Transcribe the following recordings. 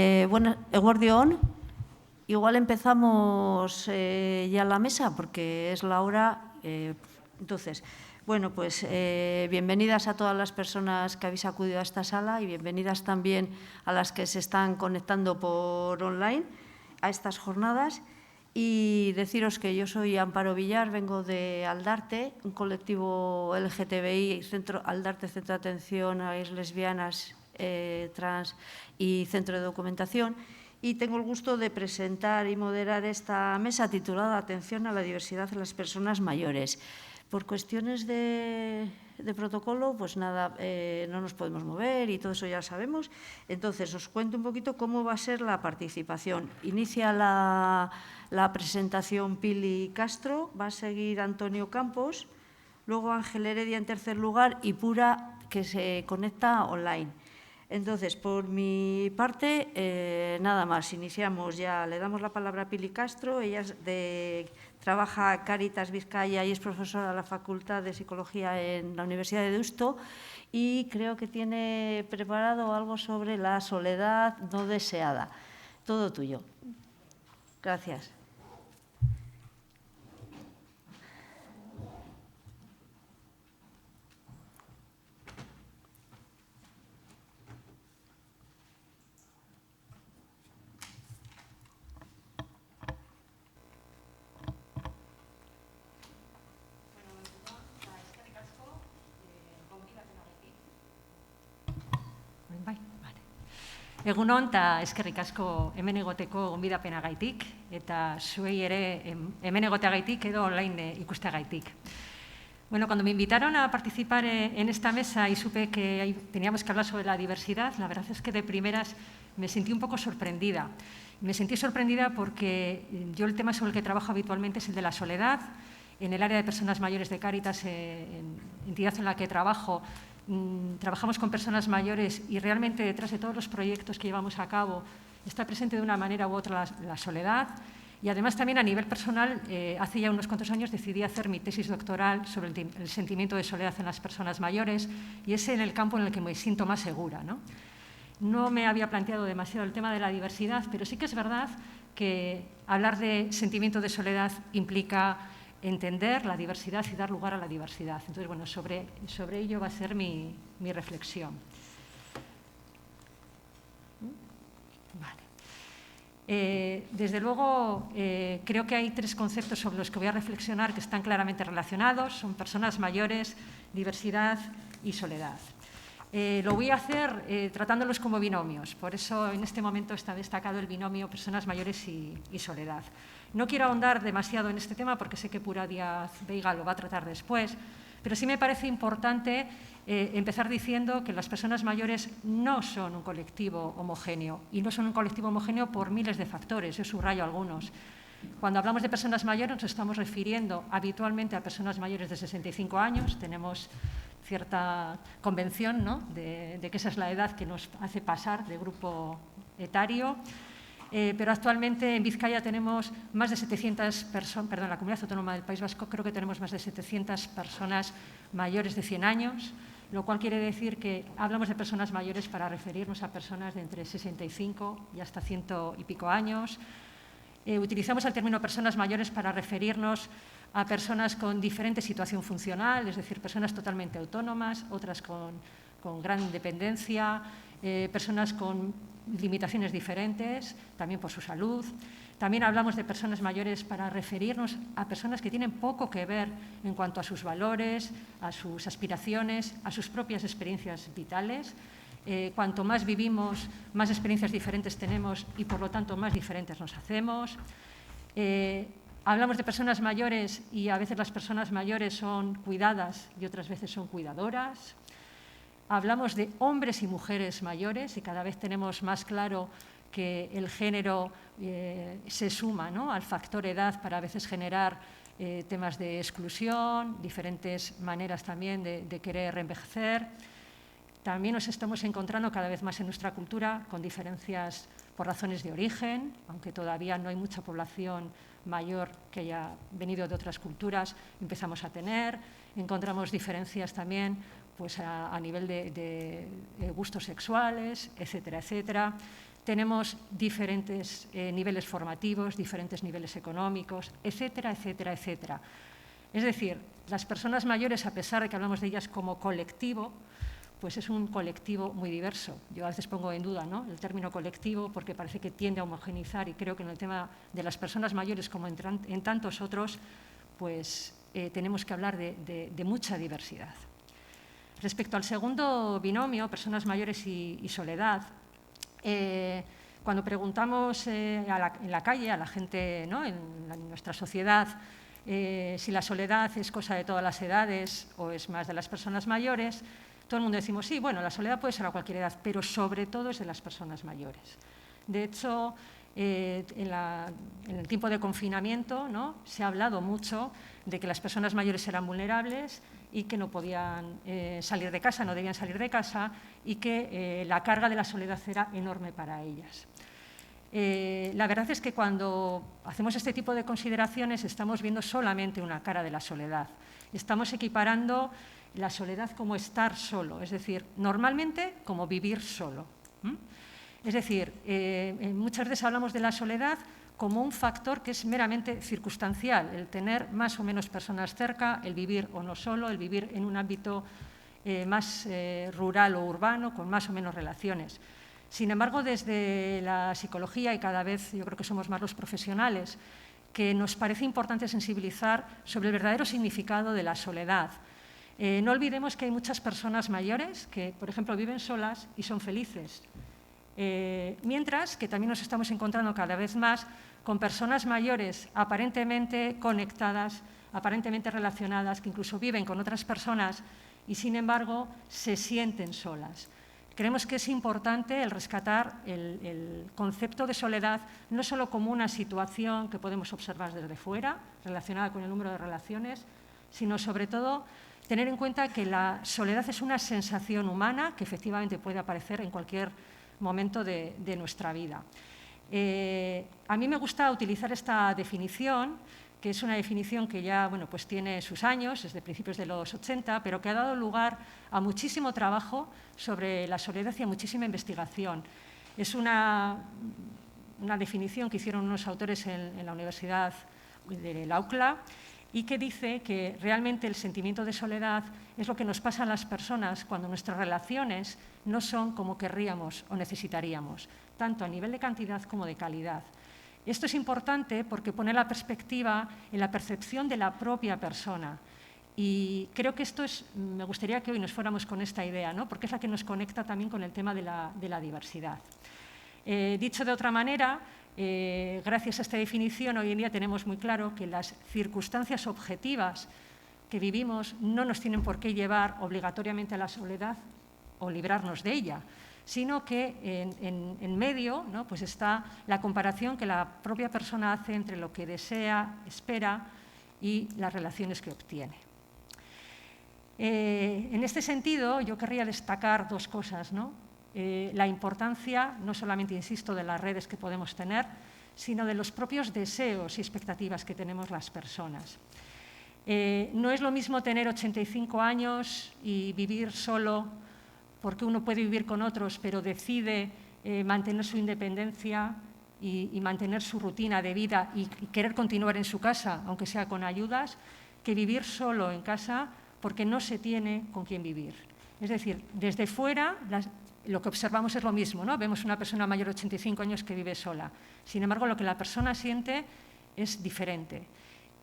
Eguerdi on. Igual empezamos ya la mesa porque es la hora. Entonces, bueno, pues bienvenidas a todas las personas que habéis acudido a esta sala y bienvenidas también a las que se están conectando por online a estas jornadas. Y deciros que yo soy Amparo Villar, vengo de Aldarte, un colectivo LGTBI, Aldarte Centro de Atención a Lesbianas, Trans y Centro de Documentación. Y tengo el gusto de presentar y moderar esta mesa titulada Atención a la diversidad de las personas mayores. Por cuestiones de protocolo, pues nada, no nos podemos mover y todo eso ya sabemos. Entonces, os cuento un poquito cómo va a ser la participación. Inicia la presentación Pili Castro, va a seguir Antonio Campos, luego Ángel Heredia en tercer lugar y Pura, que se conecta online. Entonces, por mi parte, nada más, iniciamos ya. Le damos la palabra a Pili Castro, ella trabaja Cáritas Vizcaya y es profesora de la Facultad de Psicología en la Universidad de Deusto y creo que tiene preparado algo sobre la soledad no deseada. Todo tuyo. Gracias. Egun on eta eskerrik asko hemen egoteko gonbidapenagaitik eta zuei ere hemen egoteagaitik edo online ikusteagaitik. Bueno, cuando me invitaron a participar en esta mesa y supe que teníamos que hablar sobre la diversidad, la verdad es que de primeras me sentí un poco sorprendida. Me sentí sorprendida porque yo el tema sobre el que trabajo habitualmente es el de la soledad. En el área de personas mayores de Cáritas, entidad en la que trabajo, trabajamos con personas mayores y realmente detrás de todos los proyectos que llevamos a cabo está presente de una manera u otra la soledad. Y además también a nivel personal, hace ya unos cuantos años decidí hacer mi tesis doctoral sobre el sentimiento de soledad en las personas mayores y es en el campo en el que me siento más segura, ¿no? No me había planteado demasiado el tema de la diversidad, pero sí que es verdad que hablar de sentimiento de soledad implica entender la diversidad y dar lugar a la diversidad. Entonces, bueno, sobre ello va a ser mi reflexión. Vale. Desde luego, creo que hay tres conceptos sobre los que voy a reflexionar que están claramente relacionados. Son personas mayores, diversidad y soledad. Lo voy a hacer tratándolos como binomios. Por eso, en este momento está destacado el binomio personas mayores y soledad. No quiero ahondar demasiado en este tema porque sé que Pura Díaz Veiga lo va a tratar después, pero sí me parece importante empezar diciendo que las personas mayores no son un colectivo homogéneo y no son un colectivo homogéneo por miles de factores. Yo subrayo algunos. Cuando hablamos de personas mayores nos estamos refiriendo habitualmente a personas mayores de 65 años. Tenemos cierta convención, ¿no?, de que esa es la edad que nos hace pasar de grupo etario. Pero actualmente en Vizcaya tenemos más de 700 personas, en la Comunidad Autónoma del País Vasco creo que tenemos más de 700 personas mayores de 100 años, lo cual quiere decir que hablamos de personas mayores para referirnos a personas de entre 65 y hasta 100 y pico años. Utilizamos el término personas mayores para referirnos a personas con diferente situación funcional, es decir, personas totalmente autónomas, otras con gran dependencia, personas con limitaciones diferentes, también por su salud. También hablamos de personas mayores para referirnos a personas que tienen poco que ver en cuanto a sus valores, a sus aspiraciones, a sus propias experiencias vitales. Cuanto más vivimos, más experiencias diferentes tenemos y, por lo tanto, más diferentes nos hacemos. Hablamos de personas mayores y a veces las personas mayores son cuidadas y otras veces son cuidadoras. Hablamos de hombres y mujeres mayores y cada vez tenemos más claro que el género se suma, ¿no?, al factor edad para a veces generar temas de exclusión, diferentes maneras también de querer envejecer. También nos estamos encontrando cada vez más en nuestra cultura con diferencias por razones de origen, aunque todavía no hay mucha población mayor que haya venido de otras culturas, empezamos a tener. Encontramos diferencias también pues, a nivel de gustos sexuales, etcétera, etcétera. tenemos diferentes niveles formativos, diferentes niveles económicos, etcétera, etcétera, etcétera. Es decir, las personas mayores, a pesar de que hablamos de ellas como colectivo, pues es un colectivo muy diverso. Yo a veces pongo en duda, ¿no?, el término colectivo porque parece que tiende a homogeneizar, y creo que en el tema de las personas mayores, como en tantos otros, pues tenemos que hablar de mucha diversidad. Respecto al segundo binomio, personas mayores y soledad, cuando preguntamos en la calle a la gente, ¿no?, en nuestra sociedad, si la soledad es cosa de todas las edades o es más de las personas mayores, todo el mundo decimos, sí, bueno, la soledad puede ser a cualquier edad, pero sobre todo es de las personas mayores. De hecho, en el tiempo de confinamiento, ¿no?, se ha hablado mucho de que las personas mayores eran vulnerables y que no podían salir de casa, no debían salir de casa, y que la carga de la soledad era enorme para ellas. La verdad es que cuando hacemos este tipo de consideraciones estamos viendo solamente una cara de la soledad. Estamos equiparando la soledad como estar solo, es decir, normalmente como vivir solo. Es decir, muchas veces hablamos de la soledad como un factor que es meramente circunstancial, el tener más o menos personas cerca, el vivir o no solo, el vivir en un ámbito más rural o urbano, con más o menos relaciones. Sin embargo, desde la psicología, y cada vez yo creo que somos más los profesionales, que nos parece importante sensibilizar sobre el verdadero significado de la soledad. No olvidemos que hay muchas personas mayores que, por ejemplo, viven solas y son felices. Mientras que también nos estamos encontrando cada vez más con personas mayores aparentemente conectadas, aparentemente relacionadas, que incluso viven con otras personas y, sin embargo, se sienten solas. Creemos que es importante el rescatar el concepto de soledad no solo como una situación que podemos observar desde fuera, relacionada con el número de relaciones, sino sobre todo tener en cuenta que la soledad es una sensación humana que efectivamente puede aparecer en cualquier momento de nuestra vida. A mí me gusta utilizar esta definición, que es una definición que ya pues tiene sus años, desde principios de los 80, pero que ha dado lugar a muchísimo trabajo sobre la soledad y a muchísima investigación. Es una definición que hicieron unos autores en la Universidad de la UCLA y que dice que realmente el sentimiento de soledad es lo que nos pasa a las personas cuando nuestras relaciones no son como querríamos o necesitaríamos, tanto a nivel de cantidad como de calidad. Esto es importante porque pone la perspectiva en la percepción de la propia persona. Y creo que me gustaría que hoy nos fuéramos con esta idea, ¿no?, porque es la que nos conecta también con el tema de la diversidad. Dicho de otra manera, gracias a esta definición, hoy en día tenemos muy claro que las circunstancias objetivas que vivimos no nos tienen por qué llevar obligatoriamente a la soledad o librarnos de ella, sino que en medio, ¿no?, pues está la comparación que la propia persona hace entre lo que desea, espera y las relaciones que obtiene. En este sentido, yo querría destacar dos cosas, ¿no? La importancia, no solamente, insisto, de las redes que podemos tener, sino de los propios deseos y expectativas que tenemos las personas. No es lo mismo tener 85 años y vivir solo, porque uno puede vivir con otros, pero decide mantener su independencia y mantener su rutina de vida y querer continuar en su casa, aunque sea con ayudas, que vivir solo en casa porque no se tiene con quién vivir. Es decir, desde fuera lo que observamos es lo mismo, ¿no? Vemos una persona mayor de 85 años que vive sola. Sin embargo, lo que la persona siente es diferente.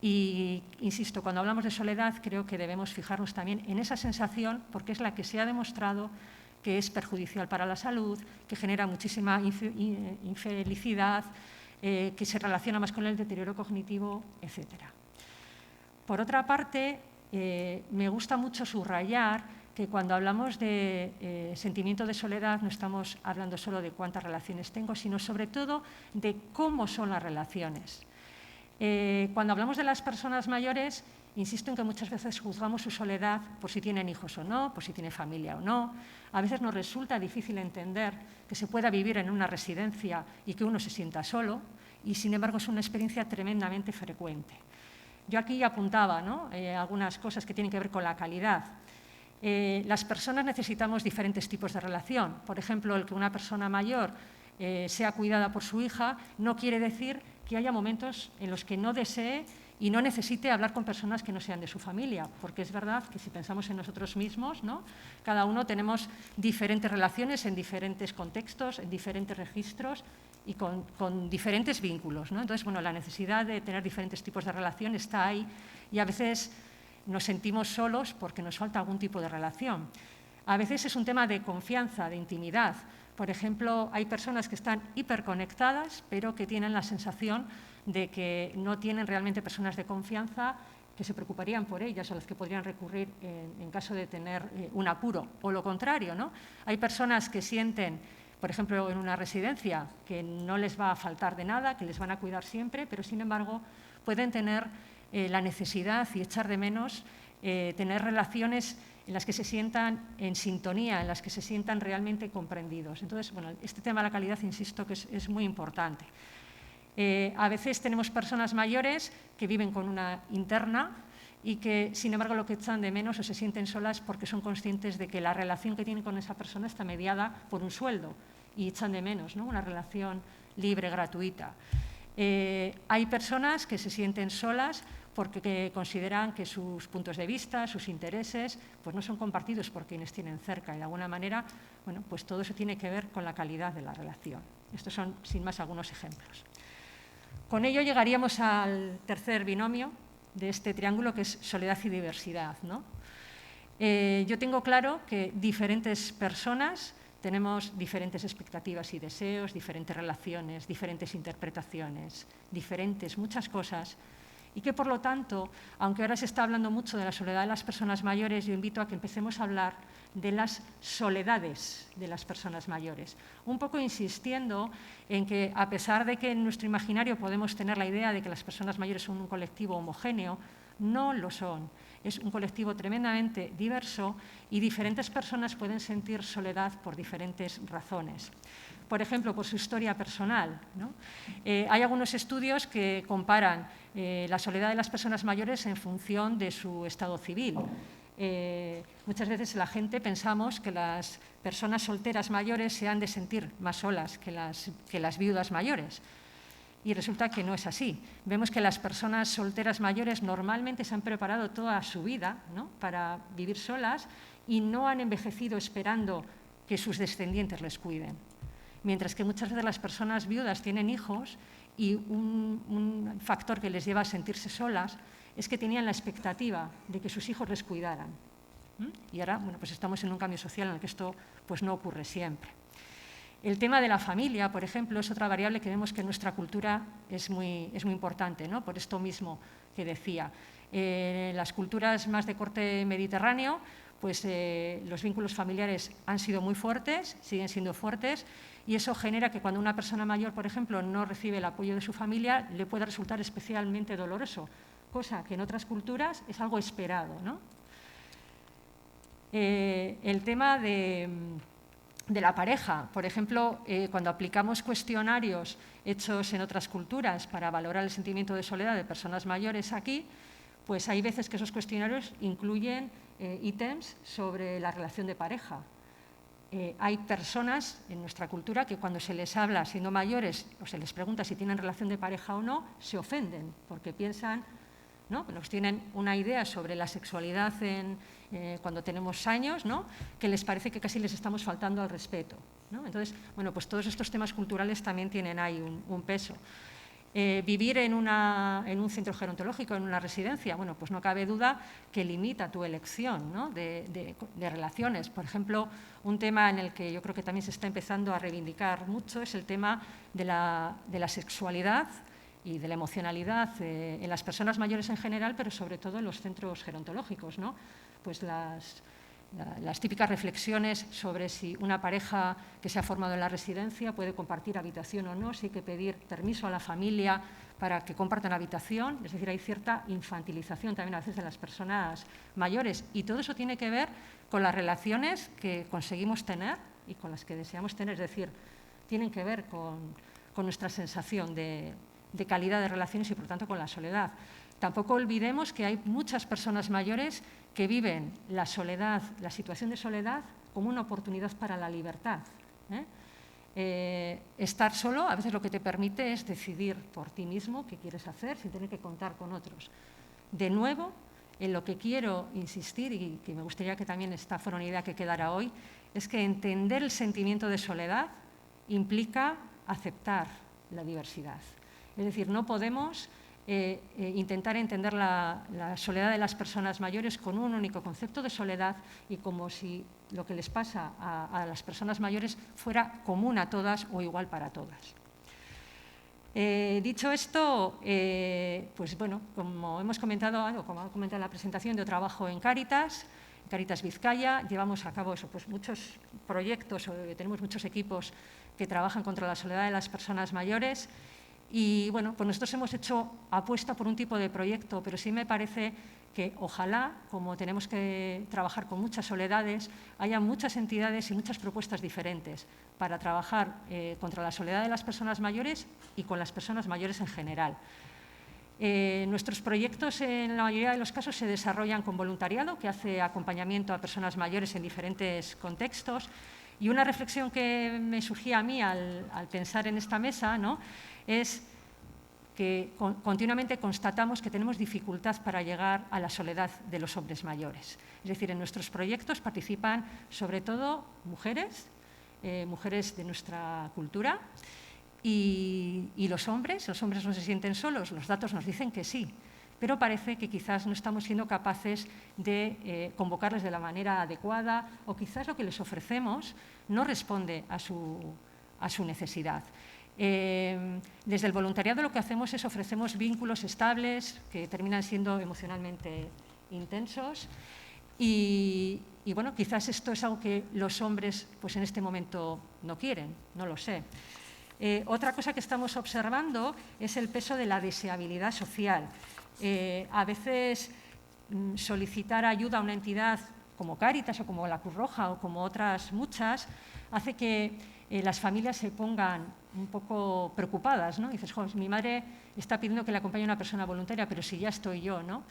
Y, insisto, cuando hablamos de soledad, creo que debemos fijarnos también en esa sensación, porque es la que se ha demostrado que es perjudicial para la salud, que genera muchísima infelicidad, que se relaciona más con el deterioro cognitivo, etc. Por otra parte, me gusta mucho subrayar que cuando hablamos de sentimiento de soledad no estamos hablando solo de cuántas relaciones tengo, sino sobre todo de cómo son las relaciones. Cuando hablamos de las personas mayores, insisto en que muchas veces juzgamos su soledad por si tienen hijos o no, por si tienen familia o no. A veces nos resulta difícil entender que se pueda vivir en una residencia y que uno se sienta solo, y sin embargo es una experiencia tremendamente frecuente. Yo aquí apuntaba, ¿no?, algunas cosas que tienen que ver con la calidad. Las personas necesitamos diferentes tipos de relación. Por ejemplo, el que una persona mayor sea cuidada por su hija, no quiere decir que haya momentos en los que no desee y no necesite hablar con personas que no sean de su familia, porque es verdad que si pensamos en nosotros mismos, ¿no?, cada uno tenemos diferentes relaciones en diferentes contextos, en diferentes registros y con diferentes vínculos, ¿no? Entonces, bueno, la necesidad de tener diferentes tipos de relación está ahí y a veces nos sentimos solos porque nos falta algún tipo de relación. A veces es un tema de confianza, de intimidad. Por ejemplo, hay personas que están hiperconectadas, pero que tienen la sensación de que no tienen realmente personas de confianza que se preocuparían por ellas o a las que podrían recurrir en caso de tener un apuro. O lo contrario, ¿no? Hay personas que sienten, por ejemplo, en una residencia, que no les va a faltar de nada, que les van a cuidar siempre, pero sin embargo pueden tener la necesidad y echar de menos tener relaciones en las que se sientan en sintonía, en las que se sientan realmente comprendidos. Entonces, bueno, este tema de la calidad, insisto, que es muy importante. A veces tenemos personas mayores que viven con una interna y que, sin embargo, lo que echan de menos o se sienten solas porque son conscientes de que la relación que tienen con esa persona está mediada por un sueldo y echan de menos, ¿no?, una relación libre, gratuita. Hay personas que se sienten solas porque consideran que sus puntos de vista, sus intereses, pues no son compartidos por quienes tienen cerca y de alguna manera, bueno, pues todo eso tiene que ver con la calidad de la relación. Estos son, sin más, algunos ejemplos. Con ello llegaríamos al tercer binomio de este triángulo, que es soledad y diversidad, ¿no? Yo tengo claro que diferentes personas tenemos diferentes expectativas y deseos, diferentes relaciones, diferentes interpretaciones, diferentes muchas cosas, y que, por lo tanto, aunque ahora se está hablando mucho de la soledad de las personas mayores, yo invito a que empecemos a hablar de las soledades de las personas mayores, un poco insistiendo en que, a pesar de que en nuestro imaginario podemos tener la idea de que las personas mayores son un colectivo homogéneo, no lo son. Es un colectivo tremendamente diverso y diferentes personas pueden sentir soledad por diferentes razones. Por ejemplo, por su historia personal, ¿no? Hay algunos estudios que comparan la soledad de las personas mayores en función de su estado civil. Muchas veces la gente pensamos que las personas solteras mayores se han de sentir más solas que las viudas mayores. Y resulta que no es así. Vemos que las personas solteras mayores normalmente se han preparado toda su vida, ¿no?, para vivir solas y no han envejecido esperando que sus descendientes les cuiden. Mientras que muchas veces las personas viudas tienen hijos y un factor que les lleva a sentirse solas es que tenían la expectativa de que sus hijos les cuidaran. Y ahora, bueno, pues estamos en un cambio social en el que esto pues no ocurre siempre. El tema de la familia, por ejemplo, es otra variable que vemos que en nuestra cultura es muy importante, ¿no?, por esto mismo que decía. Las culturas más de corte mediterráneo, pues los vínculos familiares han sido muy fuertes, siguen siendo fuertes, y eso genera que cuando una persona mayor, por ejemplo, no recibe el apoyo de su familia, le puede resultar especialmente doloroso, cosa que en otras culturas es algo esperado, ¿no? El tema de la pareja, por ejemplo, cuando aplicamos cuestionarios hechos en otras culturas para valorar el sentimiento de soledad de personas mayores aquí, pues hay veces que esos cuestionarios incluyen ítems sobre la relación de pareja. Hay personas en nuestra cultura que cuando se les habla siendo mayores o se les pregunta si tienen relación de pareja o no, se ofenden porque piensan, ¿no?, pues tienen una idea sobre la sexualidad cuando tenemos años, ¿no?, que les parece que casi les estamos faltando al respeto, ¿no? Entonces, bueno, pues todos estos temas culturales también tienen ahí un peso. Vivir en un centro gerontológico, en una residencia, bueno, pues no cabe duda que limita tu elección, ¿no?, de relaciones. Por ejemplo, un tema en el que yo creo que también se está empezando a reivindicar mucho es el tema de la sexualidad y de la emocionalidad en las personas mayores en general, pero sobre todo en los centros gerontológicos, ¿no? Pues las típicas reflexiones sobre si una pareja que se ha formado en la residencia puede compartir habitación o no, si hay que pedir permiso a la familia para que compartan habitación. Es decir, hay cierta infantilización también a veces de las personas mayores. Y todo eso tiene que ver con las relaciones que conseguimos tener y con las que deseamos tener. Es decir, tienen que ver con nuestra sensación de calidad de relaciones y, por tanto, con la soledad. Tampoco olvidemos que hay muchas personas mayores que viven la soledad, la situación de soledad, como una oportunidad para la libertad, estar solo a veces lo que te permite es decidir por ti mismo qué quieres hacer sin tener que contar con otros. De nuevo, en lo que quiero insistir, y que me gustaría que también esta fuera una idea que quedara hoy, es que entender el sentimiento de soledad implica aceptar la diversidad. Es decir, no podemos intentar entender la soledad de las personas mayores con un único concepto de soledad y como si lo que les pasa a las personas mayores fuera común a todas o igual para todas. Dicho esto, pues bueno, como hemos comentado, o como ha comentado en la presentación, yo trabajo en Cáritas Vizcaya, llevamos a cabo eso, pues muchos proyectos, tenemos muchos equipos que trabajan contra la soledad de las personas mayores. Y bueno, pues nosotros hemos hecho apuesta por un tipo de proyecto, pero sí me parece que ojalá, como tenemos que trabajar con muchas soledades, haya muchas entidades y muchas propuestas diferentes para trabajar contra la soledad de las personas mayores y con las personas mayores en general. Nuestros proyectos en la mayoría de los casos se desarrollan con voluntariado, que hace acompañamiento a personas mayores en diferentes contextos. Y una reflexión que me surgía a mí al pensar en esta mesa, ¿no?, es que continuamente constatamos que tenemos dificultad para llegar a la soledad de los hombres mayores. Es decir, en nuestros proyectos participan sobre todo mujeres, mujeres de nuestra cultura, y los hombres no se sienten solos, los datos nos dicen que sí, pero parece que quizás no estamos siendo capaces de convocarles de la manera adecuada o quizás lo que les ofrecemos no responde a su necesidad. Desde el voluntariado lo que hacemos es ofrecemos vínculos estables que terminan siendo emocionalmente intensos y bueno, quizás esto es algo que los hombres pues en este momento no quieren, no lo sé. Otra cosa que estamos observando es el peso de la deseabilidad social. A veces solicitar ayuda a una entidad como Cáritas o como la Cruz Roja o como otras muchas hace que las familias se pongan un poco preocupadas, ¿no? Y dices, mi madre está pidiendo que le acompañe una persona voluntaria, pero si ya estoy yo, ¿no?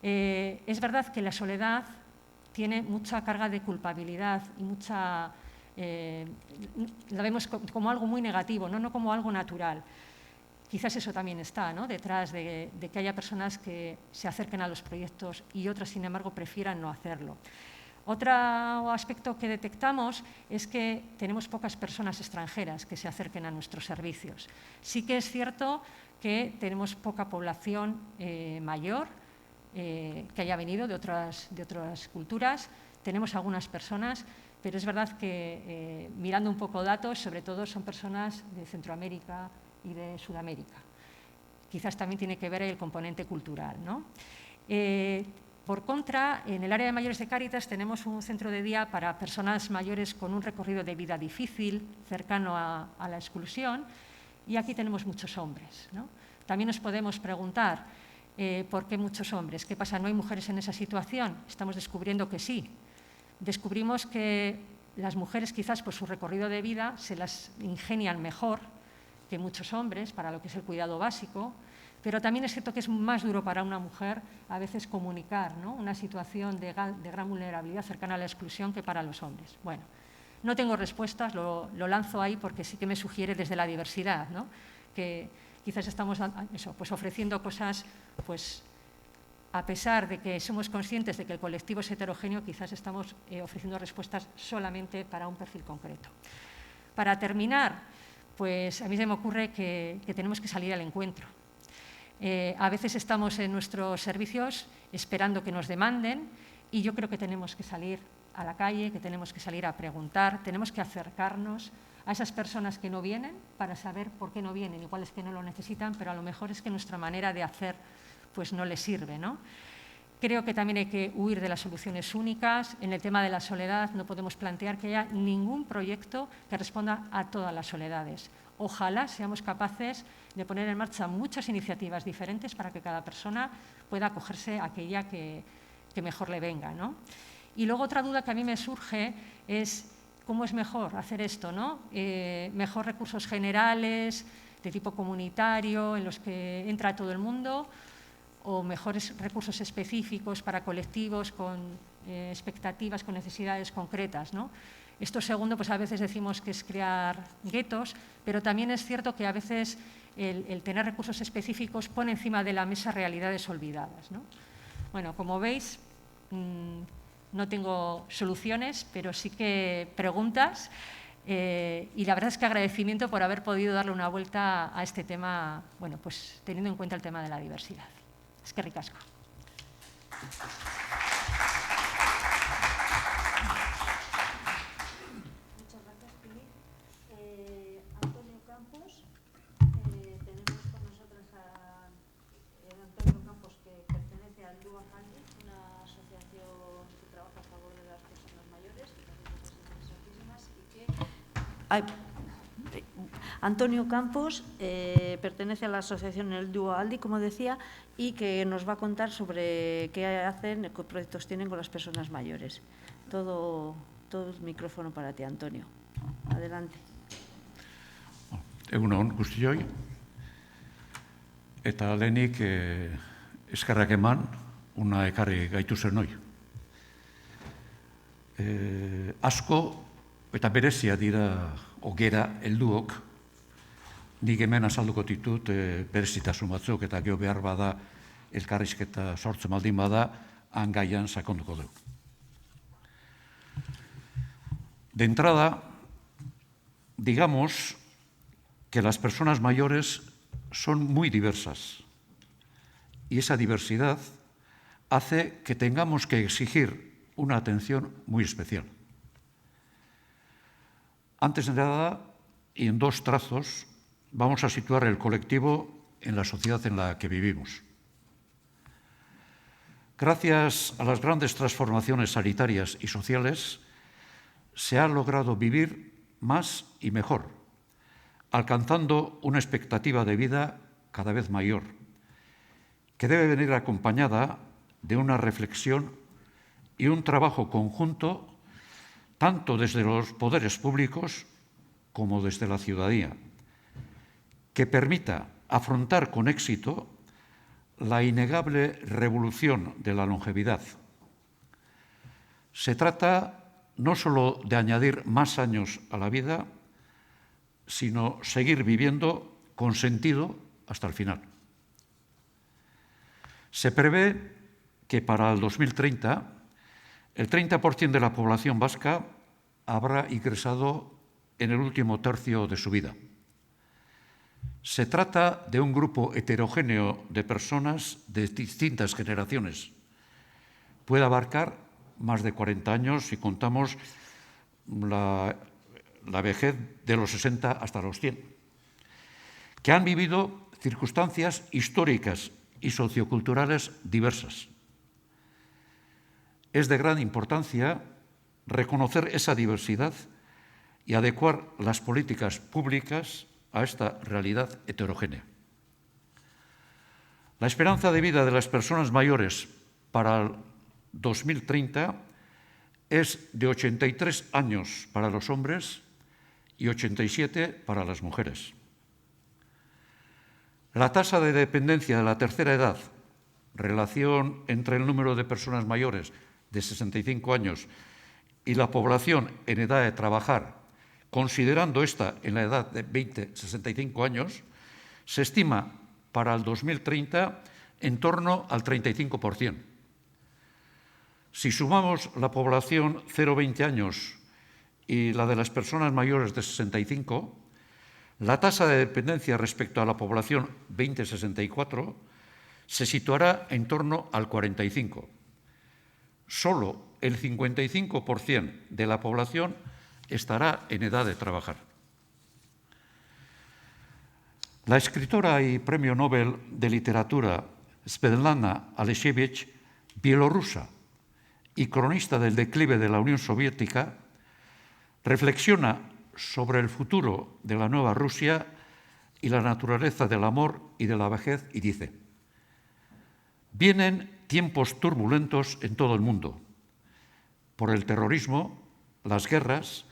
Es verdad que la soledad tiene mucha carga de culpabilidad y mucha... la vemos como algo muy negativo, no como algo natural. Quizás eso también está, ¿no?, detrás de que haya personas que se acerquen a los proyectos y otras, sin embargo, prefieran no hacerlo. Otro aspecto que detectamos es que tenemos pocas personas extranjeras que se acerquen a nuestros servicios. Sí que es cierto que tenemos poca población mayor que haya venido de otras culturas. Tenemos algunas personas, pero es verdad que mirando un poco datos, sobre todo son personas de Centroamérica y de Sudamérica. Quizás también tiene que ver el componente cultural, ¿no? Por contra, en el área de mayores de Cáritas tenemos un centro de día para personas mayores con un recorrido de vida difícil, cercano a la exclusión, y aquí tenemos muchos hombres, ¿no? También nos podemos preguntar ¿por qué muchos hombres? ¿Qué pasa? ¿No hay mujeres en esa situación? Estamos descubriendo que sí. Descubrimos que las mujeres quizás por su recorrido de vida se las ingenian mejor que muchos hombres para lo que es el cuidado básico, pero también es cierto que es más duro para una mujer a veces comunicar, ¿no?, una situación de gran vulnerabilidad cercana a la exclusión que para los hombres. Bueno, no tengo respuestas, lo lanzo ahí porque sí que me sugiere desde la diversidad, ¿no?, que quizás estamos pues ofreciendo cosas, pues a pesar de que somos conscientes de que el colectivo es heterogéneo, quizás estamos ofreciendo respuestas solamente para un perfil concreto. Para terminar, pues a mí se me ocurre que tenemos que salir al encuentro. A veces estamos en nuestros servicios esperando que nos demanden y yo creo que tenemos que salir a la calle, que tenemos que salir a preguntar, tenemos que acercarnos a esas personas que no vienen para saber por qué no vienen. Igual es que no lo necesitan, pero a lo mejor es que nuestra manera de hacer pues no les sirve, ¿no? Creo que también hay que huir de las soluciones únicas. En el tema de la soledad no podemos plantear que haya ningún proyecto que responda a todas las soledades. Ojalá seamos capaces de poner en marcha muchas iniciativas diferentes para que cada persona pueda acogerse a aquella que mejor le venga, ¿no? Y luego otra duda que a mí me surge es cómo es mejor hacer esto, ¿no? Mejor recursos generales de tipo comunitario en los que entra todo el mundo o mejores recursos específicos para colectivos con expectativas, con necesidades concretas, ¿no? Esto segundo, pues a veces decimos que es crear guetos, pero también es cierto que a veces el tener recursos específicos pone encima de la mesa realidades olvidadas, ¿no? Bueno, como veis, no tengo soluciones, pero sí que preguntas. Y la verdad es que agradecimiento por haber podido darle una vuelta a este tema, bueno, pues teniendo en cuenta el tema de la diversidad. Eskerrik asko. Muchas gracias, Pili. Antonio Campos, tenemos con nosotros a Antonio Campos, que pertenece al Dual Handling, una asociación que trabaja a favor de las personas mayores, que también son interesantísimas, y que Antonio Campos pertenece a la asociación El Dúo Aldi, como decía, y que nos va a contar sobre qué hacen, qué proyectos tienen con las personas mayores. Todo el micrófono para ti, Antonio. Adelante. Egun on guztioi, eta lehenik eskerrak eman, una ekarri gaitu zenoi. Asko eta berezia dira ogera helduok, nik hemen azalduko ditut berezitasun batzuk, eta gero behar bada elkarrizketa sortzen baldin bada, hangaian sakonduko dugu. De entrada, digamos que las personas mayores son muy diversas y esa diversidad hace que tengamos que exigir una atención muy especial. Antes de nada, y en dos trazos, vamos a situar el colectivo en la sociedad en la que vivimos. Gracias a las grandes transformaciones sanitarias y sociales, se ha logrado vivir más y mejor, alcanzando una expectativa de vida cada vez mayor, que debe venir acompañada de una reflexión y un trabajo conjunto tanto desde los poderes públicos como desde la ciudadanía, que permita afrontar con éxito la innegable revolución de la longevidad. Se trata no solo de añadir más años a la vida, sino seguir viviendo con sentido hasta el final. Se prevé que para el 2030 el 30% de la población vasca habrá ingresado en el último tercio de su vida. Se trata de un grupo heterogéneo de personas de distintas generaciones. Puede abarcar más de 40 años si contamos la vejez de los 60 hasta los 100, que han vivido circunstancias históricas y socioculturales diversas. Es de gran importancia reconocer esa diversidad y adecuar las políticas públicas a esta realidad heterogénea. La esperanza de vida de las personas mayores para el 2030 es de 83 años para los hombres y 87 para las mujeres. La tasa de dependencia de la tercera edad, relación entre el número de personas mayores de 65 años y la población en edad de trabajar, considerando esta en la edad de 20-65 años, se estima para el 2030 en torno al 35%. Si sumamos la población 0-20 años y la de las personas mayores de 65, la tasa de dependencia respecto a la población 20-64 se situará en torno al 45%. Solo el 55% de la población estará en edad de trabajar. La escritora y premio Nobel de Literatura Svetlana Alexievich, bielorrusa y cronista del declive de la Unión Soviética, reflexiona sobre el futuro de la nueva Rusia y la naturaleza del amor y de la vejez y dice: vienen tiempos turbulentos en todo el mundo, por el terrorismo, las guerras,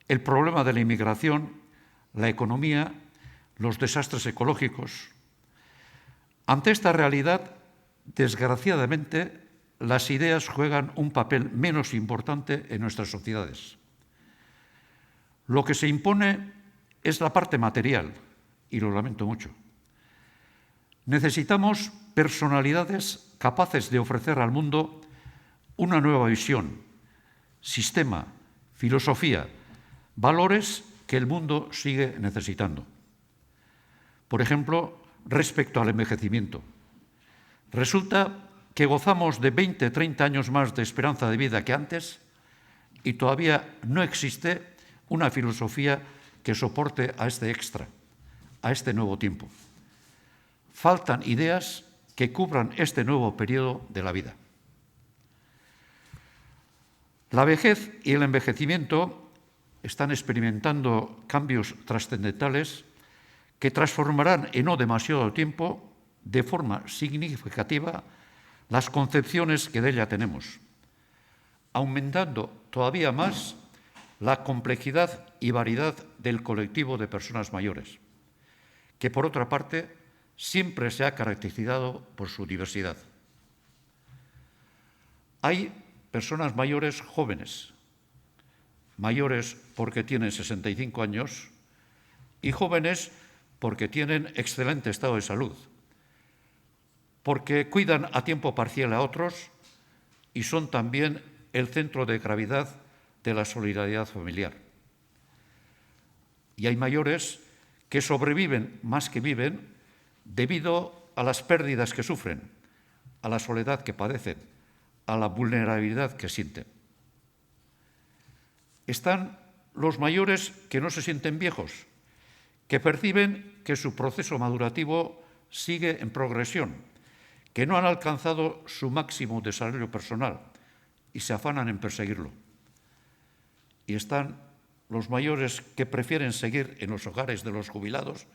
el problema de la inmigración, la economía, los desastres ecológicos. Ante esta realidad, desgraciadamente, las ideas juegan un papel menos importante en nuestras sociedades. Lo que se impone es la parte material, y lo lamento mucho. Necesitamos personalidades capaces de ofrecer al mundo una nueva visión, sistema, filosofía, valores que el mundo sigue necesitando. Por ejemplo, respecto al envejecimiento. Resulta que gozamos de 20, 30 años más de esperanza de vida que antes y todavía no existe una filosofía que soporte a este extra, a este nuevo tiempo. Faltan ideas que cubran este nuevo periodo de la vida. La vejez y el envejecimiento están experimentando cambios trascendentales que transformarán en no demasiado tiempo de forma significativa las concepciones que de ella tenemos, aumentando todavía más la complejidad y variedad del colectivo de personas mayores, que por otra parte siempre se ha caracterizado por su diversidad. Hay personas mayores jóvenes, mayores porque tienen 65 años y jóvenes porque tienen excelente estado de salud, porque cuidan a tiempo parcial a otros y son también el centro de gravedad de la solidaridad familiar. Y hay mayores que sobreviven más que viven debido a las pérdidas que sufren, a la soledad que padecen, a la vulnerabilidad que sienten. Están los mayores que no se sienten viejos, que perciben que su proceso madurativo sigue en progresión, que no han alcanzado su máximo desarrollo personal y se afanan en perseguirlo. Y están los mayores que prefieren seguir en los hogares de los jubilados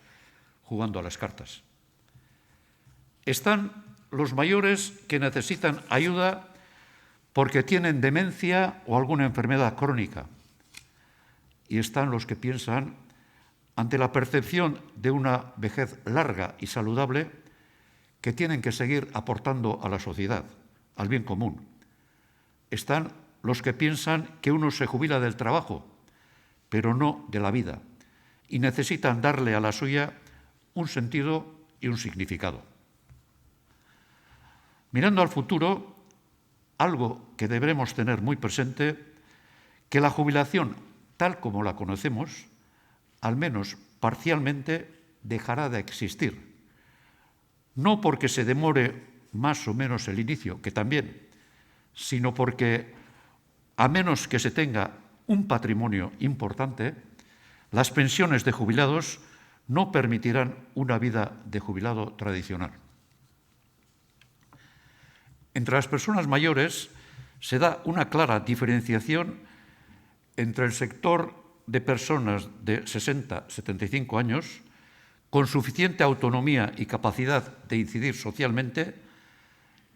jugando a las cartas. Están los mayores que necesitan ayuda porque tienen demencia o alguna enfermedad crónica. Y están los que piensan, ante la percepción de una vejez larga y saludable, que tienen que seguir aportando a la sociedad, al bien común. Están los que piensan que uno se jubila del trabajo, pero no de la vida, y necesitan darle a la suya un sentido y un significado. Mirando al futuro, algo que deberemos tener muy presente, que la jubilación, tal como la conocemos, al menos parcialmente, dejará de existir. No porque se demore más o menos el inicio, que también, sino porque, a menos que se tenga un patrimonio importante, las pensiones de jubilados no permitirán una vida de jubilado tradicional. Entre las personas mayores se da una clara diferenciación entre el sector de personas de 60-75 años con suficiente autonomía y capacidad de incidir socialmente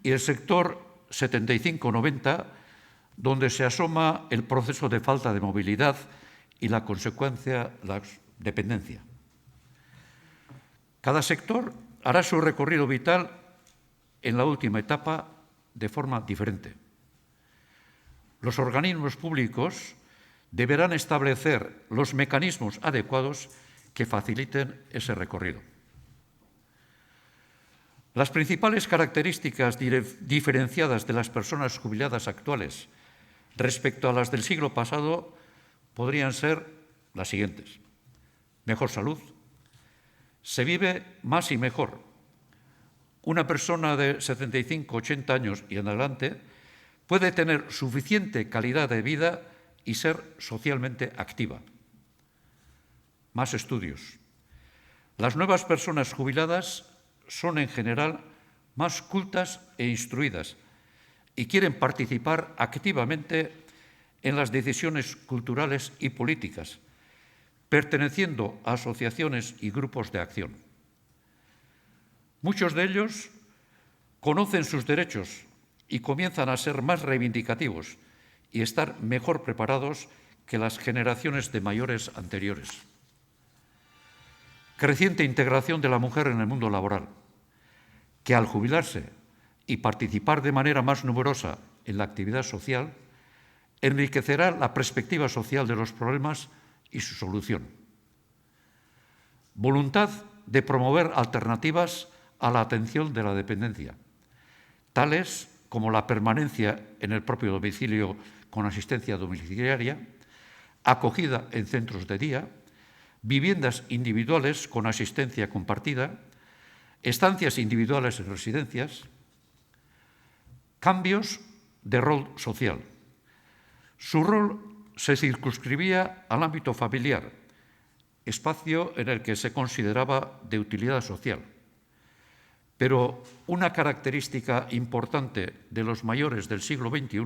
y el sector 75-90, donde se asoma el proceso de falta de movilidad y la consecuencia, la dependencia. Cada sector hará su recorrido vital en la última etapa de forma diferente. Los organismos públicos deberán establecer los mecanismos adecuados que faciliten ese recorrido. Las principales características diferenciadas de las personas jubiladas actuales respecto a las del siglo pasado podrían ser las siguientes. Mejor salud. Se vive más y mejor. Una persona de 75, 80 años y en adelante puede tener suficiente calidad de vida y ser socialmente activa. Más estudios. Las nuevas personas jubiladas son en general más cultas e instruidas y quieren participar activamente en las decisiones culturales y políticas, perteneciendo a asociaciones y grupos de acción. Muchos de ellos conocen sus derechos y comienzan a ser más reivindicativos y estar mejor preparados que las generaciones de mayores anteriores. Creciente integración de la mujer en el mundo laboral, que al jubilarse y participar de manera más numerosa en la actividad social, enriquecerá la perspectiva social de los problemas y su solución. Voluntad de promover alternativas a la atención de la dependencia, tales como la permanencia en el propio domicilio con asistencia domiciliaria, acogida en centros de día, viviendas individuales con asistencia compartida, estancias individuales en residencias, cambios de rol social. Su rol se circunscribía al ámbito familiar, espacio en el que se consideraba de utilidad social. Pero una característica importante de los mayores del siglo XXI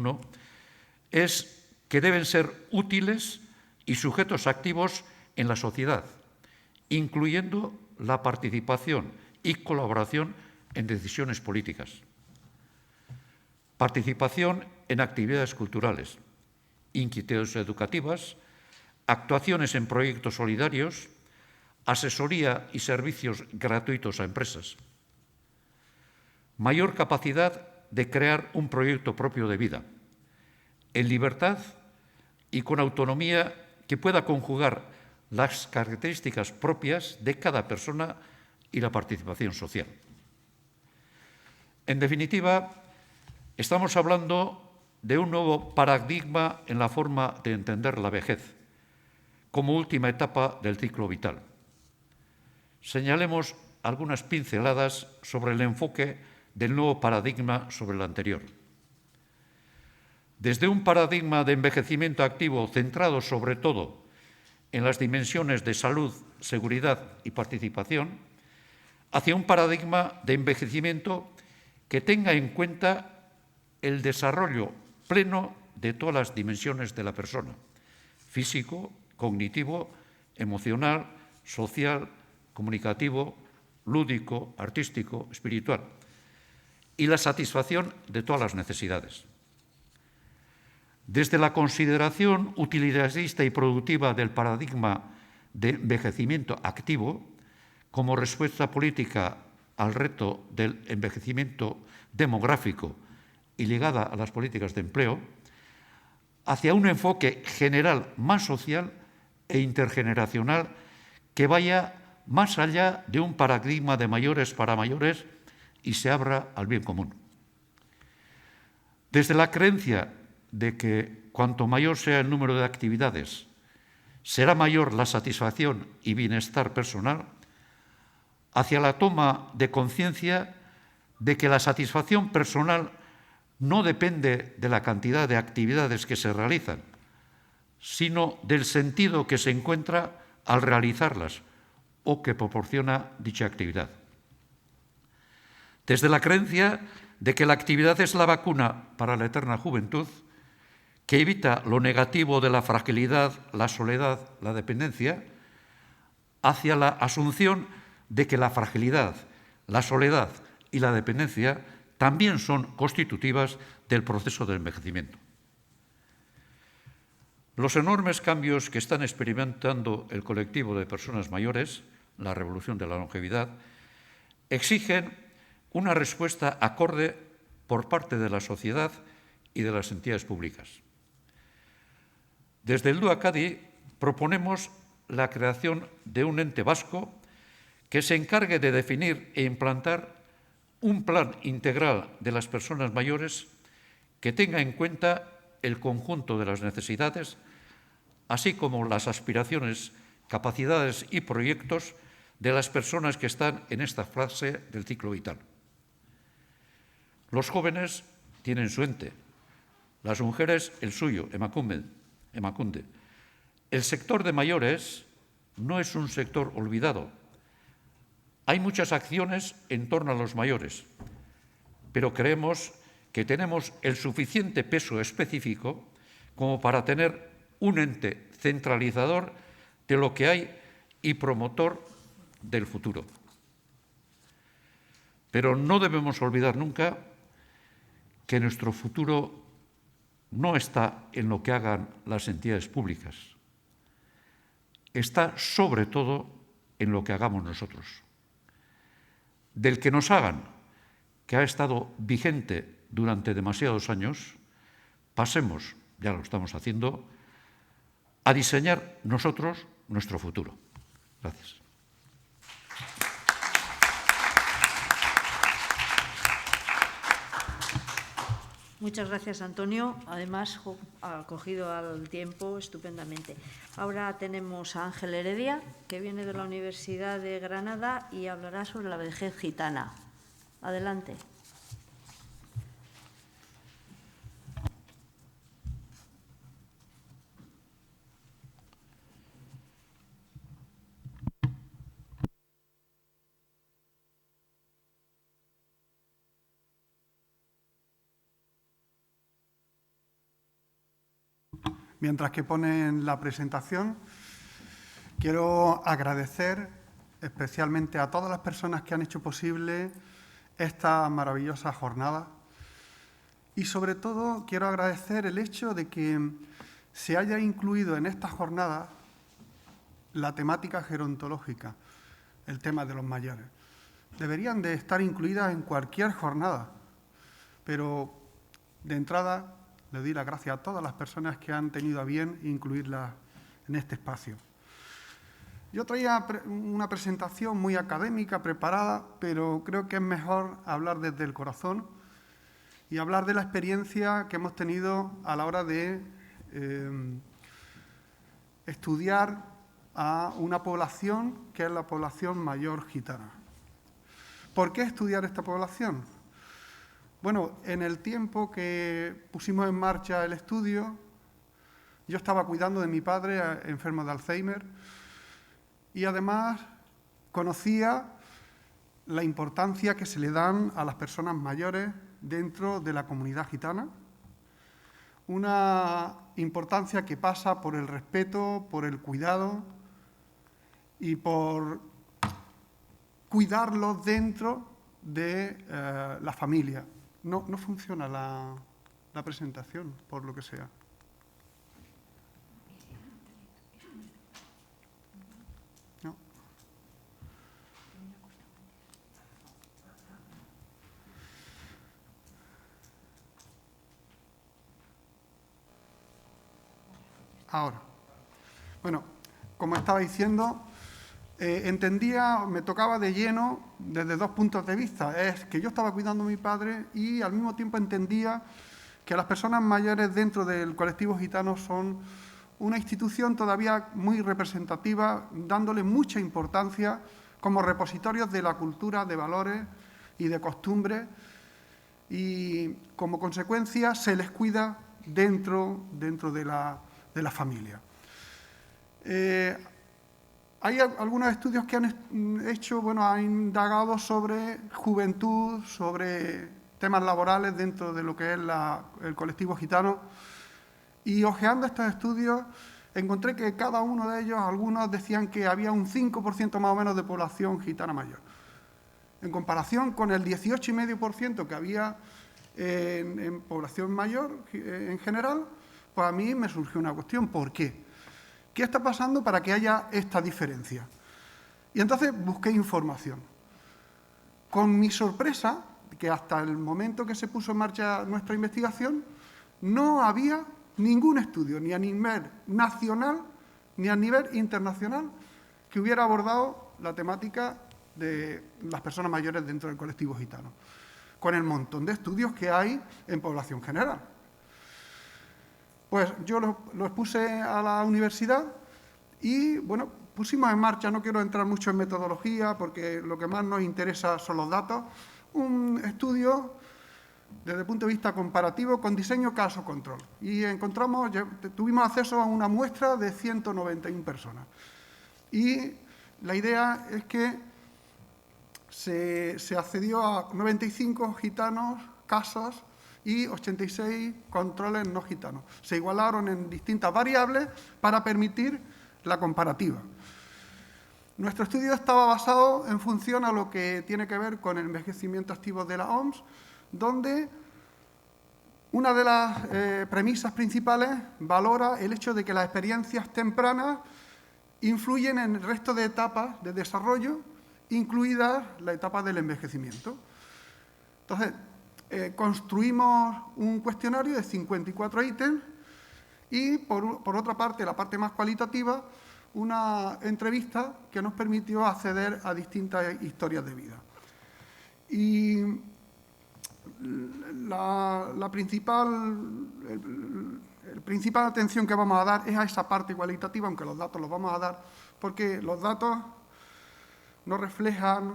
es que deben ser útiles y sujetos activos en la sociedad, incluyendo la participación y colaboración en decisiones políticas, participación en actividades culturales, inquietudes educativas, actuaciones en proyectos solidarios, asesoría y servicios gratuitos a empresas, mayor capacidad de crear un proyecto propio de vida, en libertad y con autonomía que pueda conjugar las características propias de cada persona y la participación social. En definitiva, estamos hablando de un nuevo paradigma en la forma de entender la vejez, como última etapa del ciclo vital. Señalemos algunas pinceladas sobre el enfoque del nuevo paradigma sobre el anterior. Desde un paradigma de envejecimiento activo centrado sobre todo en las dimensiones de salud, seguridad y participación, hacia un paradigma de envejecimiento que tenga en cuenta el desarrollo pleno de todas las dimensiones de la persona: físico, cognitivo, emocional, social, comunicativo, lúdico, artístico, espiritual, y la satisfacción de todas las necesidades. Desde la consideración utilitarista y productiva del paradigma de envejecimiento activo, como respuesta política al reto del envejecimiento demográfico y ligada a las políticas de empleo, hacia un enfoque general más social e intergeneracional que vaya más allá de un paradigma de mayores para mayores y se abra al bien común. Desde la creencia de que cuanto mayor sea el número de actividades, será mayor la satisfacción y bienestar personal, hacia la toma de conciencia de que la satisfacción personal no depende de la cantidad de actividades que se realizan, sino del sentido que se encuentra al realizarlas o que proporciona dicha actividad. Desde la creencia de que la actividad es la vacuna para la eterna juventud, que evita lo negativo de la fragilidad, la soledad, la dependencia, hacia la asunción de que la fragilidad, la soledad y la dependencia también son constitutivas del proceso de envejecimiento. Los enormes cambios que están experimentando el colectivo de personas mayores, la revolución de la longevidad, exigen una respuesta acorde por parte de la sociedad y de las entidades públicas. Desde el DUACADI proponemos la creación de un ente vasco que se encargue de definir e implantar un plan integral de las personas mayores que tenga en cuenta el conjunto de las necesidades, así como las aspiraciones, capacidades y proyectos de las personas que están en esta fase del ciclo vital. Los jóvenes tienen su ente, las mujeres el suyo, Emakunde. El sector de mayores no es un sector olvidado. Hay muchas acciones en torno a los mayores, pero creemos que tenemos el suficiente peso específico como para tener un ente centralizador de lo que hay y promotor del futuro. Pero no debemos olvidar nunca que nuestro futuro no está en lo que hagan las entidades públicas, está sobre todo en lo que hagamos nosotros. Del que nos hagan, que ha estado vigente durante demasiados años, pasemos, ya lo estamos haciendo, a diseñar nosotros nuestro futuro. Gracias. Muchas gracias, Antonio. Además, ha cogido al tiempo estupendamente. Ahora tenemos a Ángel Heredia, que viene de la Universidad de Granada y hablará sobre la vejez gitana. Adelante. Mientras que ponen la presentación, quiero agradecer especialmente a todas las personas que han hecho posible esta maravillosa jornada y, sobre todo, quiero agradecer el hecho de que se haya incluido en esta jornada la temática gerontológica, el tema de los mayores. Deberían de estar incluidas en cualquier jornada, pero de entrada le doy las gracias a todas las personas que han tenido a bien incluirla en este espacio. Yo traía una presentación muy académica, preparada, pero creo que es mejor hablar desde el corazón y hablar de la experiencia que hemos tenido a la hora de estudiar a una población que es la población mayor gitana. ¿Por qué estudiar esta población? Bueno, en el tiempo que pusimos en marcha el estudio, yo estaba cuidando de mi padre enfermo de Alzheimer y además conocía la importancia que se le dan a las personas mayores dentro de la comunidad gitana, una importancia que pasa por el respeto, por el cuidado y por cuidarlos dentro de la familia. No funciona la presentación, por lo que sea. No. Ahora. Bueno, como estaba diciendo, me tocaba de lleno desde dos puntos de vista. Es que yo estaba cuidando a mi padre y al mismo tiempo entendía que las personas mayores dentro del colectivo gitano son una institución todavía muy representativa, dándole mucha importancia como repositorios de la cultura, de valores y de costumbres, y como consecuencia se les cuida dentro de la familia. Hay algunos estudios que han hecho, han indagado sobre juventud, sobre temas laborales dentro de lo que es el colectivo gitano, y hojeando estos estudios encontré que cada uno de ellos, algunos decían que había un 5% más o menos de población gitana mayor. En comparación con el 18,5% que había en población mayor en general, pues a mí me surgió una cuestión: ¿por qué? ¿Qué está pasando para que haya esta diferencia? Y entonces busqué información. Con mi sorpresa, que hasta el momento que se puso en marcha nuestra investigación, no había ningún estudio, ni a nivel nacional ni a nivel internacional, que hubiera abordado la temática de las personas mayores dentro del colectivo gitano, con el montón de estudios que hay en población general. Pues yo lo expuse a la universidad y, pusimos en marcha, no quiero entrar mucho en metodología porque lo que más nos interesa son los datos, un estudio desde el punto de vista comparativo con diseño caso-control. Y tuvimos acceso a una muestra de 191 personas. Y la idea es que se accedió a 95 gitanos, casos, y 86 controles no gitanos. Se igualaron en distintas variables para permitir la comparativa. Nuestro estudio estaba basado en función a lo que tiene que ver con el envejecimiento activo de la OMS, donde una de las premisas principales valora el hecho de que las experiencias tempranas influyen en el resto de etapas de desarrollo, incluida la etapa del envejecimiento. Entonces, construimos un cuestionario de 54 ítems Y, por otra parte, la parte más cualitativa, una entrevista que nos permitió acceder a distintas historias de vida. Y la principal atención que vamos a dar es a esa parte cualitativa, aunque los datos los vamos a dar, porque los datos no reflejan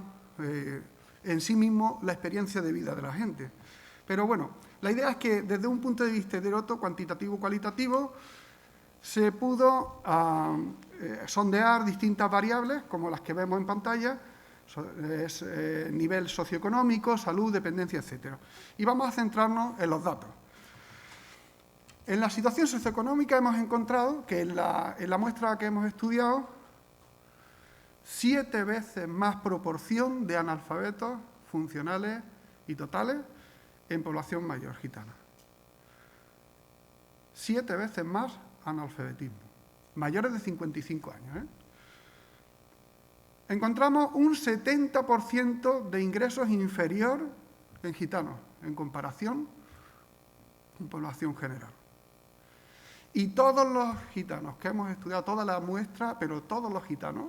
en sí mismos la experiencia de vida de la gente. Pero bueno, la idea es que desde un punto de vista heteroto, cuantitativo-cualitativo, se pudo sondear distintas variables, como las que vemos en pantalla, nivel socioeconómico, salud, dependencia, etc. Y vamos a centrarnos en los datos. En la situación socioeconómica hemos encontrado que en la muestra que hemos estudiado, 7 veces más proporción de analfabetos funcionales y totales en población mayor gitana. 7 veces más analfabetismo, mayores de 55 años. Encontramos un 70% de ingresos inferior en gitanos, en comparación con población general. Y todos los gitanos que hemos estudiado, toda la muestra, pero todos los gitanos,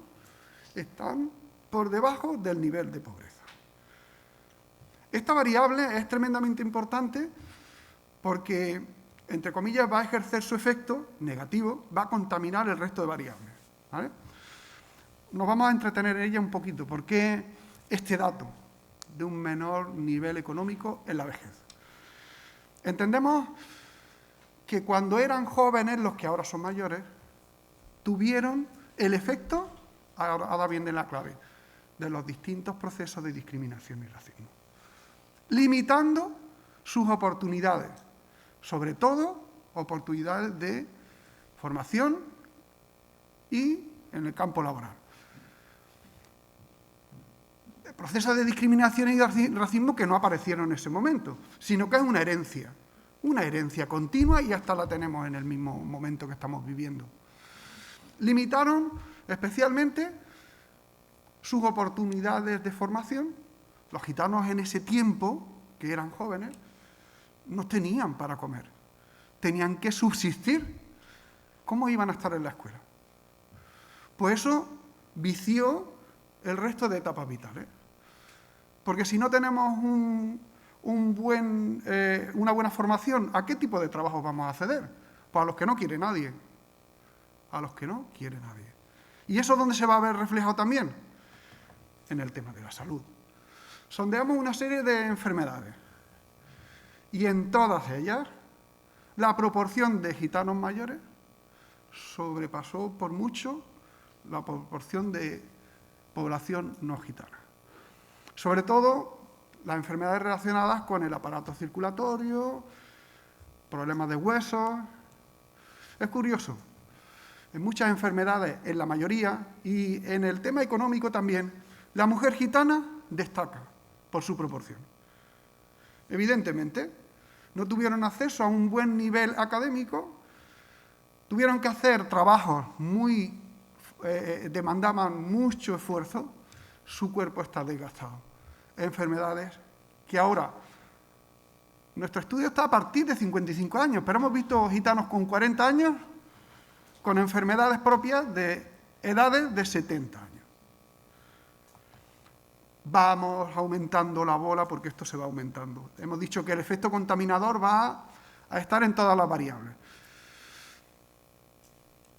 están por debajo del nivel de pobreza. Esta variable es tremendamente importante porque, entre comillas, va a ejercer su efecto negativo, va a contaminar el resto de variables, ¿vale? Nos vamos a entretener en ella un poquito. ¿Por qué este dato de un menor nivel económico en la vejez? Entendemos que cuando eran jóvenes, los que ahora son mayores, tuvieron el efecto, ahora viene la clave, de los distintos procesos de discriminación y racismo, limitando sus oportunidades, sobre todo oportunidades de formación y en el campo laboral. Procesos de discriminación y racismo que no aparecieron en ese momento, sino que es una herencia continua y hasta la tenemos en el mismo momento que estamos viviendo. Limitaron especialmente sus oportunidades de formación. Los gitanos en ese tiempo, que eran jóvenes, no tenían para comer, tenían que subsistir. ¿Cómo iban a estar en la escuela? Pues eso vició el resto de etapas vitales. Porque si no tenemos una buena formación, ¿a qué tipo de trabajos vamos a acceder? Pues a los que no quiere nadie. A los que no quiere nadie. ¿Y eso dónde se va a ver reflejado también? En el tema de la salud. Sondeamos una serie de enfermedades. Y en todas ellas, la proporción de gitanos mayores sobrepasó por mucho la proporción de población no gitana. Sobre todo, las enfermedades relacionadas con el aparato circulatorio, problemas de huesos. Es curioso, en muchas enfermedades, en la mayoría, y en el tema económico también, la mujer gitana destaca por su proporción. Evidentemente, no tuvieron acceso a un buen nivel académico, tuvieron que hacer trabajos demandaban mucho esfuerzo, su cuerpo está desgastado. Enfermedades que ahora, nuestro estudio está a partir de 55 años, pero hemos visto gitanos con 40 años con enfermedades propias de edades de 70 años. Vamos aumentando la bola porque esto se va aumentando. Hemos dicho que el efecto contaminador va a estar en todas las variables.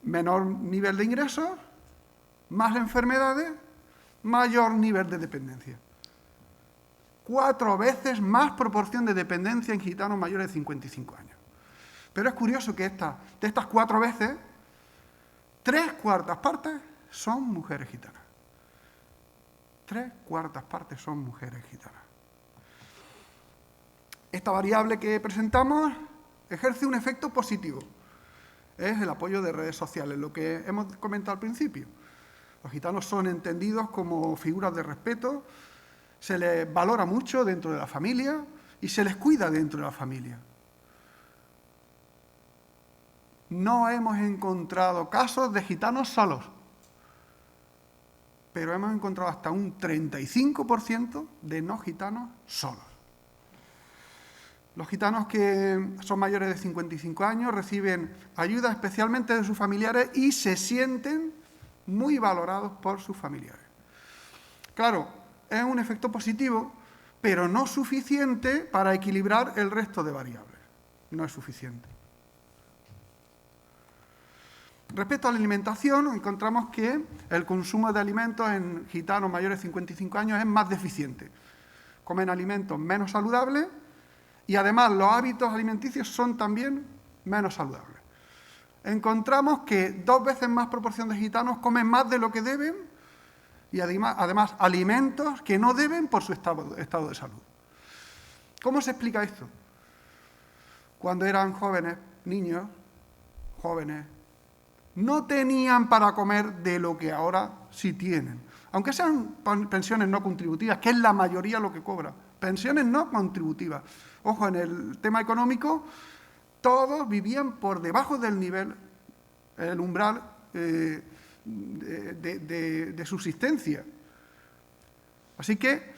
Menor nivel de ingresos, más enfermedades, mayor nivel de dependencia. 4 veces más proporción de dependencia en gitanos mayores de 55 años. Pero es curioso que de estas 4 veces, 3/4 partes son mujeres gitanas. 3/4 partes son mujeres gitanas. Esta variable que presentamos ejerce un efecto positivo. Es el apoyo de redes sociales, lo que hemos comentado al principio. Los gitanos son entendidos como figuras de respeto, se les valora mucho dentro de la familia y se les cuida dentro de la familia. No hemos encontrado casos de gitanos solos, pero hemos encontrado hasta un 35% de no gitanos solos. Los gitanos que son mayores de 55 años reciben ayuda especialmente de sus familiares y se sienten muy valorados por sus familiares. Claro, es un efecto positivo, pero no suficiente para equilibrar el resto de variables. No es suficiente. Respecto a la alimentación, encontramos que el consumo de alimentos en gitanos mayores de 55 años es más deficiente. Comen alimentos menos saludables y además los hábitos alimenticios son también menos saludables. Encontramos que 2 veces más proporción de gitanos comen más de lo que deben y además alimentos que no deben por su estado de salud. ¿Cómo se explica esto? Cuando eran jóvenes, niños, jóvenes, no tenían para comer de lo que ahora sí tienen. Aunque sean pensiones no contributivas, que es la mayoría lo que cobra. Pensiones no contributivas. Ojo, en el tema económico, todos vivían por debajo del nivel, el umbral de subsistencia. Así que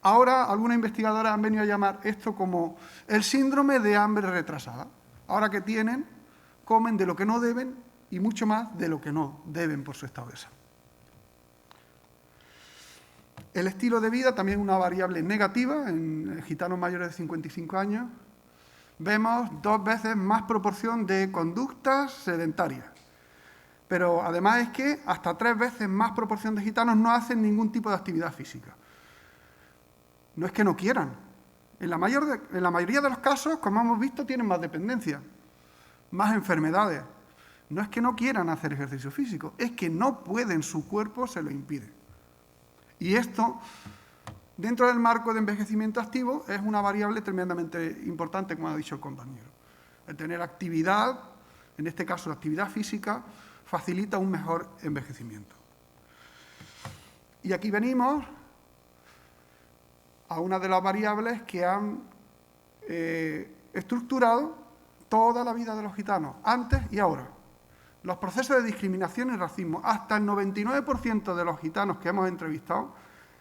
ahora algunas investigadoras han venido a llamar esto como el síndrome de hambre retrasada. Ahora que tienen, comen de lo que no deben y mucho más de lo que no deben por su estado de salud. El estilo de vida también es una variable negativa en gitanos mayores de 55 años. Vemos 2 veces más proporción de conductas sedentarias. Pero además es que hasta 3 veces más proporción de gitanos no hacen ningún tipo de actividad física. No es que no quieran. En la mayoría de los casos, como hemos visto, tienen más dependencia, más enfermedades. No es que no quieran hacer ejercicio físico, es que no pueden, su cuerpo se lo impide. Y esto, dentro del marco de envejecimiento activo, es una variable tremendamente importante, como ha dicho el compañero. El tener actividad, en este caso la actividad física, facilita un mejor envejecimiento. Y aquí venimos a una de las variables que han estructurado toda la vida de los gitanos, antes y ahora. Los procesos de discriminación y racismo. Hasta el 99% de los gitanos que hemos entrevistado,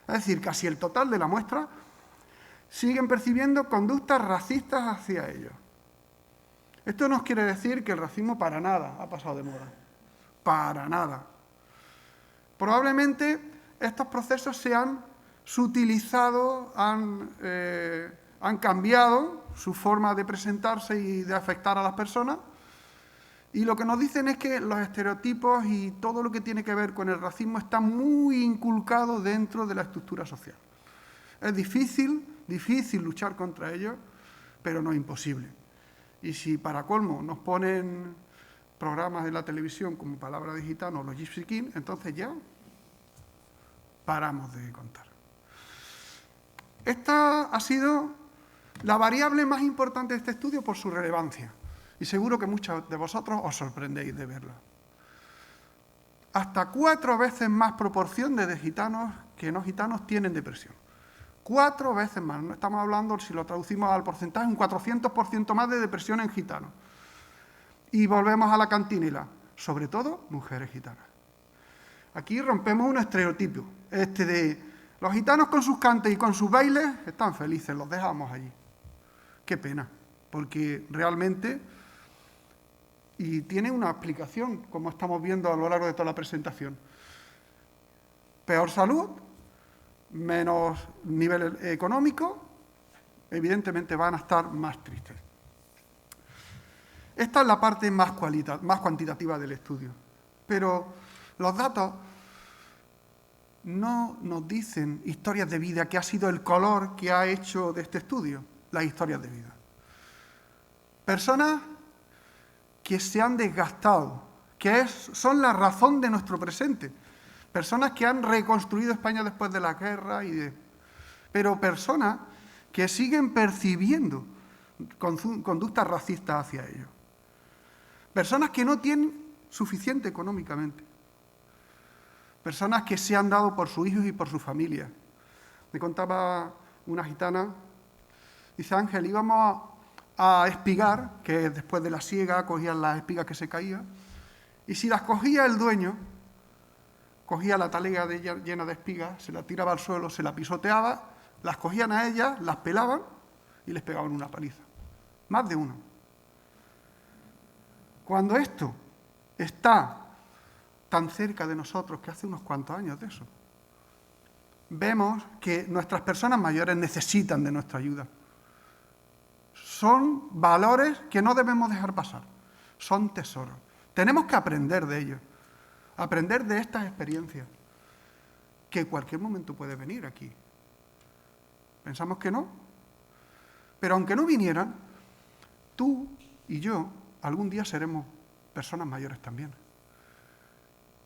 es decir, casi el total de la muestra, siguen percibiendo conductas racistas hacia ellos. Esto no quiere decir que el racismo para nada ha pasado de moda. Para nada. Probablemente estos procesos se han sutilizado, han cambiado su forma de presentarse y de afectar a las personas. Y lo que nos dicen es que los estereotipos y todo lo que tiene que ver con el racismo está muy inculcado dentro de la estructura social. Es difícil luchar contra ellos, pero no imposible. Y si para colmo nos ponen programas en la televisión como Palabra de Gitano o los Gypsy King, entonces ya paramos de contar. Esta ha sido la variable más importante de este estudio por su relevancia. Y seguro que muchos de vosotros os sorprendéis de verla. Hasta 4 veces más proporción de gitanos que no gitanos tienen depresión. 4 veces más. No estamos hablando, si lo traducimos al porcentaje, un 400% más de depresión en gitanos. Y volvemos a la cantinela. Sobre todo, mujeres gitanas. Aquí rompemos un estereotipo. De los gitanos con sus cantes y con sus bailes están felices, los dejamos allí. Qué pena, porque realmente... Y tiene una explicación, como estamos viendo a lo largo de toda la presentación. Peor salud, menos nivel económico, evidentemente van a estar más tristes. Esta es la parte más cuantitativa del estudio. Pero los datos no nos dicen historias de vida, que ha sido el color que ha hecho de este estudio, las historias de vida. Personas que se han desgastado, que son la razón de nuestro presente. Personas que han reconstruido España después de la guerra, pero personas que siguen percibiendo conductas racistas hacia ellos. Personas que no tienen suficiente económicamente. Personas que se han dado por sus hijos y por su familia. Me contaba una gitana, dice: Ángel, íbamos a espigar, que después de la siega cogían las espigas que se caían, y si las cogía el dueño, cogía la talega de ella llena de espigas, se la tiraba al suelo, se la pisoteaba, las cogían a ellas, las pelaban y les pegaban una paliza. más de uno. Cuando esto está tan cerca de nosotros, que hace unos cuantos años de eso, vemos que nuestras personas mayores necesitan de nuestra ayuda. Son valores que no debemos dejar pasar, son tesoros. Tenemos que aprender de ellos, aprender de estas experiencias, que en cualquier momento puede venir aquí. Pensamos que no, pero aunque no vinieran, tú y yo algún día seremos personas mayores también.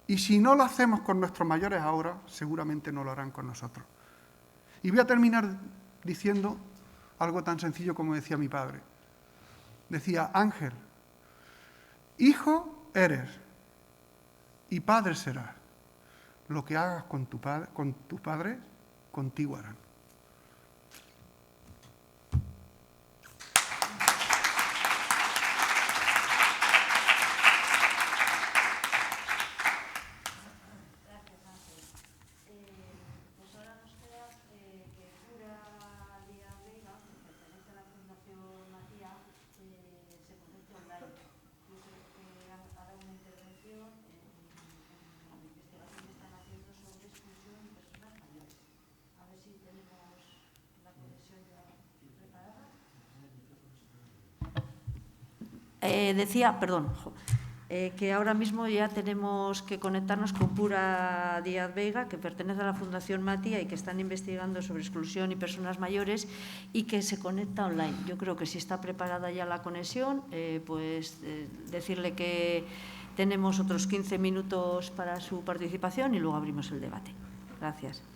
Y si no lo hacemos con nuestros mayores ahora, seguramente no lo harán con nosotros. Y voy a terminar diciendo algo tan sencillo como decía mi padre. Decía: Ángel, hijo eres y padre serás. Lo que hagas con tu padre, contigo harán. Decía, perdón, que ahora mismo ya tenemos que conectarnos con Pura Díaz Veiga, que pertenece a la Fundación Matia y que están investigando sobre exclusión y personas mayores y que se conecta online. Yo creo que si está preparada ya la conexión, decirle que tenemos otros 15 minutos para su participación y luego abrimos el debate. Gracias.